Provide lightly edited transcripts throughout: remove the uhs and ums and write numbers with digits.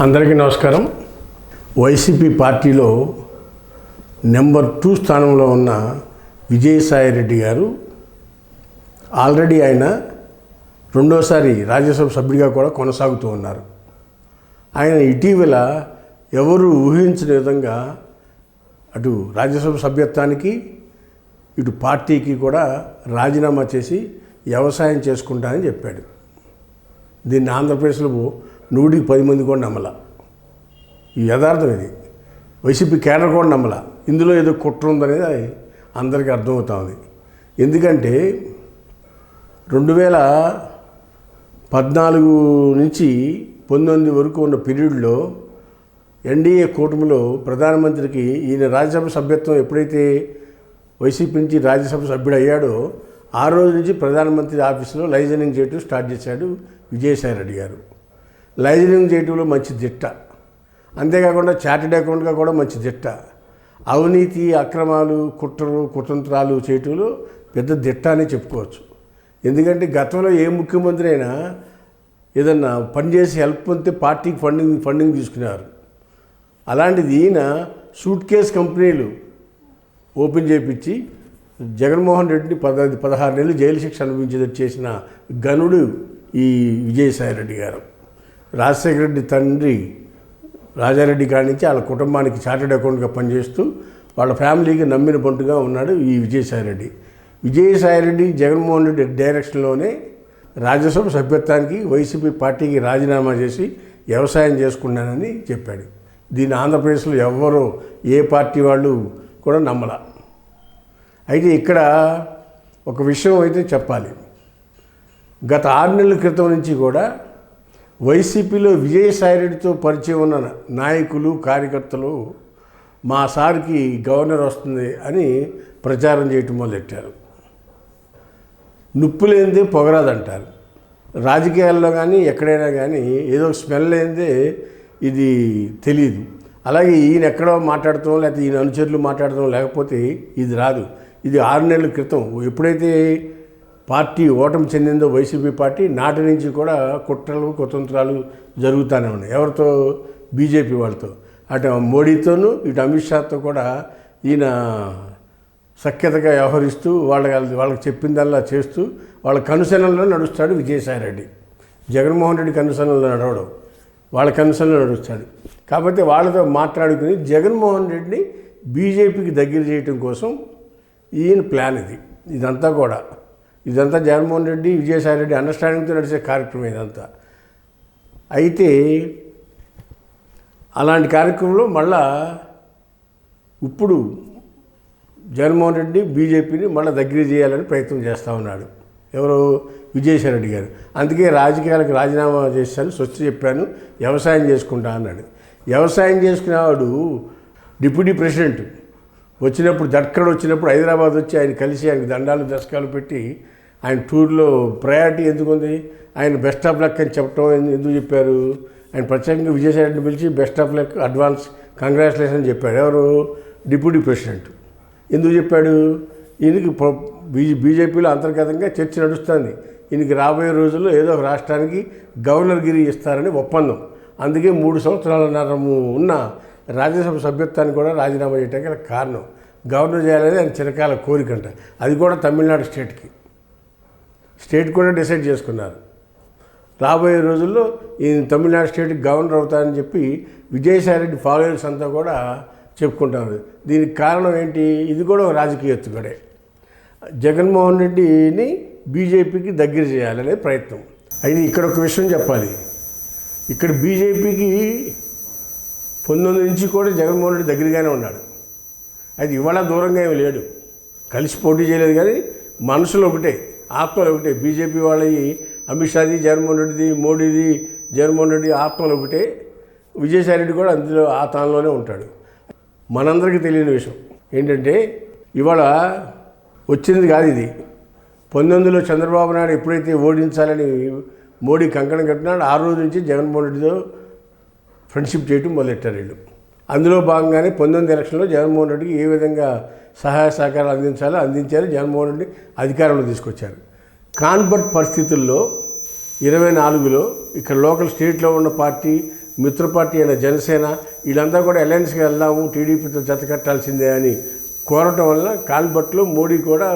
అందరికీ నమస్కారం. వైసీపీ పార్టీలో నెంబర్ 2 స్థానంలో ఉన్న విజయసాయిరెడ్డి గారు ఆల్రెడీ ఆయన రెండోసారి రాజ్యసభ సభ్యుడిగా కూడా కొనసాగుతూ ఉన్నారు. ఆయన ఇటీవల ఎవరు ఊహించిన విధంగా అటు రాజ్యసభ సభ్యత్వానికి ఇటు పార్టీకి కూడా రాజీనామా చేసి వ్యవసాయం చేసుకుంటానని చెప్పాడు. దీన్ని ఆంధ్రప్రదేశ్లో 100కి 10 మంది కూడా నమ్మల. ఈ యథార్థం ఇది. వైసీపీ కేడర్ కూడా నమ్మల. ఇందులో ఏదో కుట్ర ఉందనేది అందరికీ అర్థమవుతా ఉంది. ఎందుకంటే 2014 నుంచి 19 వరకు ఉన్న పీరియడ్లో ఎన్డీఏ కూటమిలో ప్రధానమంత్రికి ఈయన రాజ్యసభ సభ్యత్వం ఎప్పుడైతే వైసీపీ నుంచి రాజ్యసభ సభ్యుడు అయ్యాడో ఆ రోజు నుంచి ప్రధానమంత్రి ఆఫీసులో లైజనింగ్ చేయటం స్టార్ట్ చేశాడు విజయసాయిరెడ్డి గారు. లైజనింగ్ చేయటంలో మంచి దిట్ట, అంతేకాకుండా చార్టెడ్ అకౌంట్గా కూడా మంచి దిట్ట. అవినీతి అక్రమాలు కుట్రలు కుతంత్రాలు చేయటంలో పెద్ద దిట్ట అని చెప్పుకోవచ్చు. ఎందుకంటే గతంలో ఏ ముఖ్యమంత్రి అయినా ఏదన్నా పనిచేసి హెల్ప్ పొందితే పార్టీకి ఫండింగ్ తీసుకునేవారు. అలాంటిది ఈయన సూట్ కేస్ కంపెనీలు ఓపెన్ చేయించి జగన్మోహన్ రెడ్డిని 16 నెలలు జైలు శిక్ష అనుభవించేది చేసిన గనుడు ఈ విజయసాయిరెడ్డి గారు. రాజశేఖర రెడ్డి తండ్రి రాజారెడ్డి కాడి నుంచి వాళ్ళ కుటుంబానికి చార్టెడ్ అకౌంట్గా పనిచేస్తూ వాళ్ళ ఫ్యామిలీకి నమ్మిన బంటుగా ఉన్నాడు ఈ విజయసాయిరెడ్డి. విజయసాయిరెడ్డి జగన్మోహన్ రెడ్డి డైరెక్షన్లోనే రాజ్యసభ సభ్యత్వానికి వైసీపీ పార్టీకి రాజీనామా చేసి వ్యవసాయం చేసుకున్నానని చెప్పాడు. దీన్ని ఆంధ్రప్రదేశ్లో ఎవ్వరూ ఏ పార్టీ వాళ్ళు కూడా నమ్మల. అయితే ఇక్కడ ఒక విషయం అయితే చెప్పాలి. గత 6 నెలల క్రితం నుంచి కూడా వైసీపీలో విజయసాయిరెడ్డితో పరిచయం ఉన్న నాయకులు కార్యకర్తలు మా సార్కి గవర్నర్ వస్తుంది అని ప్రచారం చేయటం మొదలెట్టారు. నుప్పు లేనిదే పొగరాదంటారు. రాజకీయాల్లో కానీ ఎక్కడైనా కానీ ఏదో స్మెల్ లేనిదే ఇది తెలియదు. అలాగే ఈయన ఎక్కడో మాట్లాడటం లేకపోతే ఈయన అనుచరులు మాట్లాడటం లేకపోతే ఇది రాదు. ఇది 6 నెలల క్రితం ఎప్పుడైతే పార్టీ ఓటమి చెందిందో వైసీపీ పార్టీ నాటి నుంచి కూడా కుట్రలు కుతంత్రాలు జరుగుతూనే ఉన్నాయి. ఎవరితో? బీజేపీ వాళ్ళతో. అటు మోడీతోనూ ఇటు అమిత్ షాతో కూడా ఈయన సఖ్యతగా వ్యవహరిస్తూ వాళ్ళకి చెప్పిందల్లా చేస్తూ వాళ్ళ కనుసనల్లో నడుస్తాడు విజయసాయిరెడ్డి. జగన్మోహన్ రెడ్డి కనుసనల్లో నడవడం, వాళ్ళ కనుసనలో నడుస్తాడు. కాబట్టి వాళ్ళతో మాట్లాడుకుని జగన్మోహన్ రెడ్డిని బీజేపీకి దగ్గర చేయటం కోసం ఈయన ప్లాన్ ఇది. ఇదంతా జగన్మోహన్ రెడ్డి విజయసాయిరెడ్డి అండర్స్టాండింగ్తో నడిచే కార్యక్రమం ఇదంతా. అయితే అలాంటి కార్యక్రమంలో మళ్ళా ఇప్పుడు జగన్మోహన్ రెడ్డి బీజేపీని మళ్ళీ దగ్గర చేయాలని ప్రయత్నం చేస్తూ ఉన్నాడు. ఎవరు? విజయసాయిరెడ్డి గారు. అందుకే రాజకీయాలకు రాజీనామా చేశాను, స్వచ్ఛ చెప్పాను, వ్యవసాయం చేసుకుంటా అన్నాడు. వ్యవసాయం చేసుకునేవాడు డిప్యూటీ ప్రెసిడెంట్ వచ్చినప్పుడు జట్కడ్ వచ్చినప్పుడు హైదరాబాద్ వచ్చి ఆయన కలిసి ఆయనకు దండాలు దశకాలు పెట్టి ఆయన టూర్లో ప్రయారిటీ ఎందుకుంది? ఆయన బెస్ట్ ఆఫ్ లక్ అని చెప్పడం ఎందుకు చెప్పారు? ఆయన ప్రత్యేకంగా విజయసాయిరెడ్డిని పిలిచి best of luck advance congratulation చెప్పాడు. ఎవరు? Deputy president. ఎందుకు చెప్పాడు? ఈయనకి బీజేపీలో అంతర్గతంగా చర్చ నడుస్తుంది. ఈయనకి రాబోయే రోజుల్లో ఏదో ఒక రాష్ట్రానికి గవర్నర్గిరి ఇస్తారని ఒప్పందం. అందుకే 3 సంవత్సరాలన్నర ఉన్న రాజ్యసభ సభ్యత్వాన్ని కూడా రాజీనామా చేయడానికి కారణం గవర్నర్ చేయాలని ఆయన చిరకాల కోరికంట. అది కూడా తమిళనాడు స్టేట్ కూడా డిసైడ్ చేసుకున్నారు. రాబోయే రోజుల్లో ఈయన తమిళనాడు స్టేట్కి గవర్నర్ అవుతారని చెప్పి విజయసాయిరెడ్డి ఫాలోయర్స్ అంతా కూడా చెప్పుకుంటారు. దీనికి కారణం ఏంటి? ఇది కూడా ఒక రాజకీయ ఎత్తుగడే. జగన్మోహన్ రెడ్డిని బీజేపీకి దగ్గర చేయాలనే ప్రయత్నం. అయితే ఇక్కడ ఒక విషయం చెప్పాలి. ఇక్కడ బీజేపీకి 19 నుంచి కూడా జగన్మోహన్ రెడ్డి దగ్గరగానే ఉన్నాడు. అయితే ఇవాళ దూరంగా ఏమి లేడు. కలిసి పోటీ చేయలేదు, కానీ మనసులో ఒకటే, ఆత్మలో ఒకటే. బీజేపీ వాళ్ళవి అమిత్ షాది జగన్మోహన్ రెడ్డిది, మోడీది జగన్మోహన్ రెడ్డి ఆత్మలో ఒకటే. విజయసాయిరెడ్డి కూడా అందులో ఆ తానులోనే ఉంటాడు. మనందరికీ తెలియని విషయం ఏంటంటే ఇవాళ వచ్చింది కాదు ఇది. 19లో చంద్రబాబు నాయుడు ఎప్పుడైతే ఓడించాలని మోడీ కంకణం కట్టినాడు, ఆ రోజు నుంచి జగన్మోహన్ రెడ్డితో ఫ్రెండ్షిప్ చేయటం మొదలెట్టారు వీళ్ళు. అందులో భాగంగానే 19 ఎలక్షన్లో జగన్మోహన్ రెడ్డికి ఏ విధంగా సహాయ సహకారాలు అందించారు. జగన్మోహన్ రెడ్డి అధికారంలో తీసుకొచ్చారు. కాన్బర్ట్ పరిస్థితుల్లో 24లో ఇక్కడ లోకల్ స్టేట్లో ఉన్న పార్టీ మిత్ర పార్టీ అయిన జనసేన వీళ్ళంతా కూడా అలయన్స్కి వెళ్దాము, టీడీపీతో జత కట్టాల్సిందే అని కోరటం వల్ల కాల్బట్లో మోడీ కూడా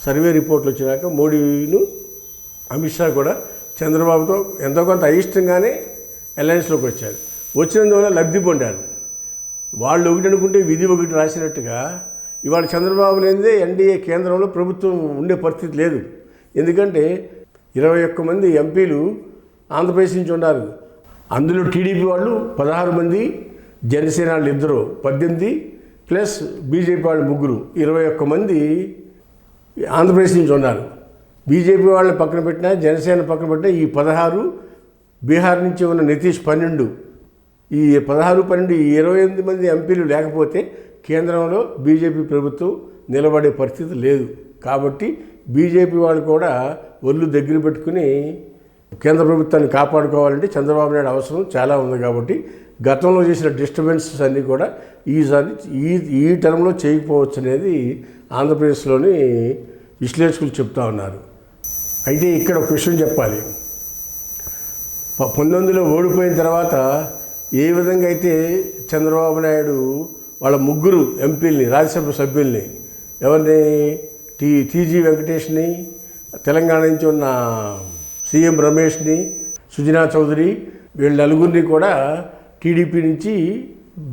సర్వే రిపోర్ట్లు వచ్చినాక మోడీను అమిత్ షా కూడా చంద్రబాబుతో ఎంతో కొంత అయిష్టంగానే అలయన్స్లోకి వచ్చారు. వచ్చినందువల్ల లబ్ధి పొందారు. వాళ్ళు ఒకటి అనుకుంటే విధి ఒకటి రాసినట్టుగా ఇవాళ చంద్రబాబు లేనిదే ఎన్డీఏ కేంద్రంలో ప్రభుత్వం ఉండే పరిస్థితి లేదు. ఎందుకంటే 21 మంది ఎంపీలు ఆంధ్రప్రదేశ్ నుంచి ఉన్నారు. అందులో టీడీపీ వాళ్ళు 16 మంది, జనసేన వాళ్ళు 2 18 ప్లస్ బీజేపీ వాళ్ళు 3 21 మంది ఆంధ్రప్రదేశ్ నుంచి ఉన్నారు. బీజేపీ వాళ్ళని పక్కన పెట్టినా, జనసేన పక్కన పెట్టినా ఈ 16, బీహార్ నుంచి ఉన్న నితీష్ 12, ఈ 16, 12 ఈ 28 మంది ఎంపీలు లేకపోతే కేంద్రంలో బీజేపీ ప్రభుత్వం నిలబడే పరిస్థితి లేదు. కాబట్టి బీజేపీ వాళ్ళు కూడా ఒళ్ళు దగ్గర పెట్టుకుని కేంద్ర ప్రభుత్వాన్ని కాపాడుకోవాలంటే చంద్రబాబు నాయుడు అవసరం చాలా ఉంది. కాబట్టి గతంలో చేసిన డిస్టర్బెన్సెస్ అన్నీ కూడా ఈసారి ఈ టర్మ్లో చేయకపోవచ్చు అనేది ఆంధ్రప్రదేశ్లోని విశ్లేషకులు చెప్తా ఉన్నారు. అయితే ఇక్కడ ఒక విషయం చెప్పాలి. 19లో ఓడిపోయిన తర్వాత ఏ విధంగా అయితే చంద్రబాబు నాయుడు వాళ్ళ 3 ఎంపీలని, రాజ్యసభ సభ్యుల్ని, ఎవరిని టీజీ వెంకటేష్ని, తెలంగాణ నుంచి ఉన్న సీఎం రమేష్ని, సుజనా చౌదరి, వీళ్ళ నలుగురిని కూడా టీడీపీ నుంచి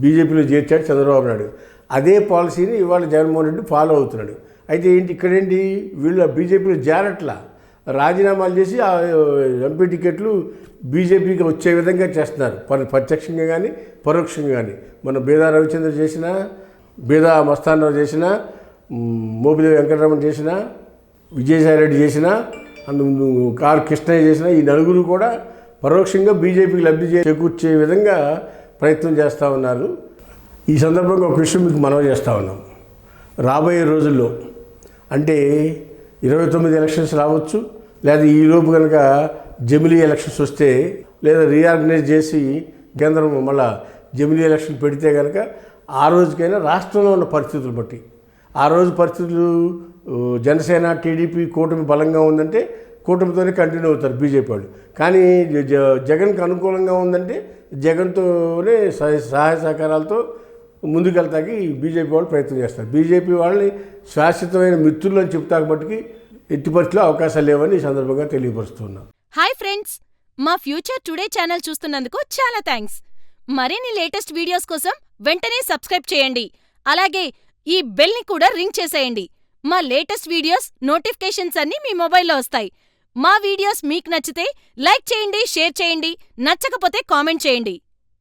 బీజేపీలో చేర్చాడు చంద్రబాబు నాయుడు. అదే పాలసీని ఇవాళ జగన్మోహన్ రెడ్డి ఫాలో అవుతున్నాడు. అయితే ఇక్కడేంటి వీళ్ళు బీజేపీలో చేరట్లా, రాజీనామాలు చేసి ఆ ఎంపీ టికెట్లు బీజేపీకి వచ్చే విధంగా చేస్తున్నారు. ప్రత్యక్షంగా కానీ పరోక్షంగా కానీ. మన బీదా రవిచంద్ర చేసినా, బీదా మస్తానరావు చేసినా, మోపిదేవి వెంకటరమణ చేసినా, విజయసాయిరెడ్డి చేసినా, కారు కృష్ణయ్య చేసినా, ఈ నలుగురు కూడా పరోక్షంగా బీజేపీకి లబ్ధి చేకూర్చే విధంగా ప్రయత్నం చేస్తూ ఉన్నారు. ఈ సందర్భంగా ఒక విషయం మీకు మనవి చేస్తూ ఉన్నాం. రాబోయే రోజుల్లో అంటే 29 ఎలక్షన్స్ రావచ్చు, లేదా ఈలోపు కనుక జమిలీ ఎలక్షన్స్ వస్తే, లేదా రీఆర్గనైజ్ చేసి కేంద్రం మళ్ళా జమిలీ ఎలక్షన్ పెడితే కనుక ఆ రోజుకైనా రాష్ట్రంలో ఉన్న పరిస్థితులు బట్టి, ఆ రోజు పరిస్థితులు జనసేన టీడీపీ కూటమి బలంగా ఉందంటే కూటమితోనే కంటిన్యూ అవుతారు బీజేపీ వాళ్ళు. కానీ జగన్కి అనుకూలంగా ఉందంటే జగన్తోనే సహాయ సహకారాలతో ముందుకెళ్తాకి బీజేపీ వాళ్ళు ప్రయత్నం చేస్తారు. బీజేపీ వాళ్ళని శాశ్వతమైన మిత్రులు అని చెప్తా బట్టికి ఎట్టి పరిస్థితుల్లో అవకాశాలు లేవని ఈ సందర్భంగా తెలియపరుస్తున్నాం. హాయ్ ఫ్రెండ్స్, మా ఫ్యూచర్ టుడే ఛానల్ చూస్తున్నందుకు చాలా థ్యాంక్స్. మరిన్ని లేటెస్ట్ వీడియోస్ కోసం వెంటనే సబ్స్క్రైబ్ చేయండి. అలాగే ఈ బెల్ ని కూడా రింగ్ చేసేయండి. మా లేటెస్ట్ వీడియోస్ నోటిఫికేషన్స్ అన్నీ మీ మొబైల్లో వస్తాయి. మా వీడియోస్ మీకు నచ్చితే లైక్ చేయండి, షేర్ చేయండి, నచ్చకపోతే కామెంట్ చేయండి.